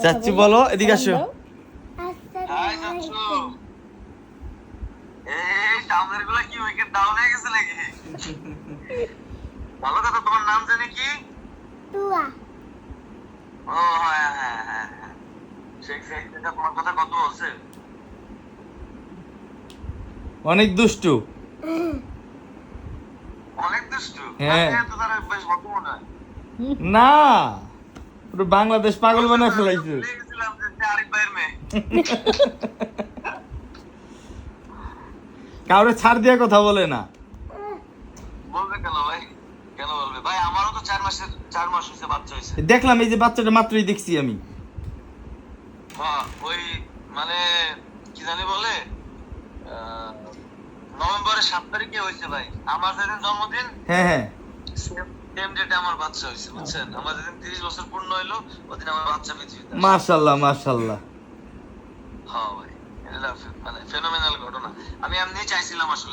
চাচ্চু বলো, এদিকে আসো। হাই চাচু। এই টাউনের গুলা কি উইকেট ডাউন হয়ে গেছে নাকি? ভালো কথা, তোমার নাম জানি কি? টুয়া ও হ্যাঁ হ্যাঁ হ্যাঁ হ্যাঁ। শেখ সাহিত্যটা তোমার কথা কত বলছে? অনেক দুষ্টু। অনেক দুষ্টু। হ্যাঁ। তো তারা বেশ ভদ্র মনে হয়। না, পুরো বাংলাদেশ পাগল বানায় ফেলাইছে। ভুলে গেছিলাম যে সে আরিফ ভাইয়ের মেয়ে। কাউরে ছাড় দিয়ে কথা বলে না। বলবে কেন ভাই? কেন বলবে ভাই? আমারও তো 4 মাস হয়েছে বাচ্চা হয়েছে। দেখলাম এই যে বাচ্চাটা মাত্রই দেখছি আমি। হ্যাঁ, ওই মানে কি জানি বলে নভেম্বরের 7 তারিখে হয়েছে ভাই। আমার যেদিন জন্মদিন হ্যাঁ হ্যাঁ, সেম ডেটে আমার বাচ্চা হয়েছে, বুঝছেন? আমার যেদিন 30 বছর পূর্ণ হইলো ওদিন আমার বাচ্চা পৃথিবীতে আসে। মাশাআল্লাহ মাশাআল্লাহ। হ্যাঁ ভাই, এটা মানে ফেনোমেনাল ঘটনা। আমি এমনি চাইছিলাম আসলে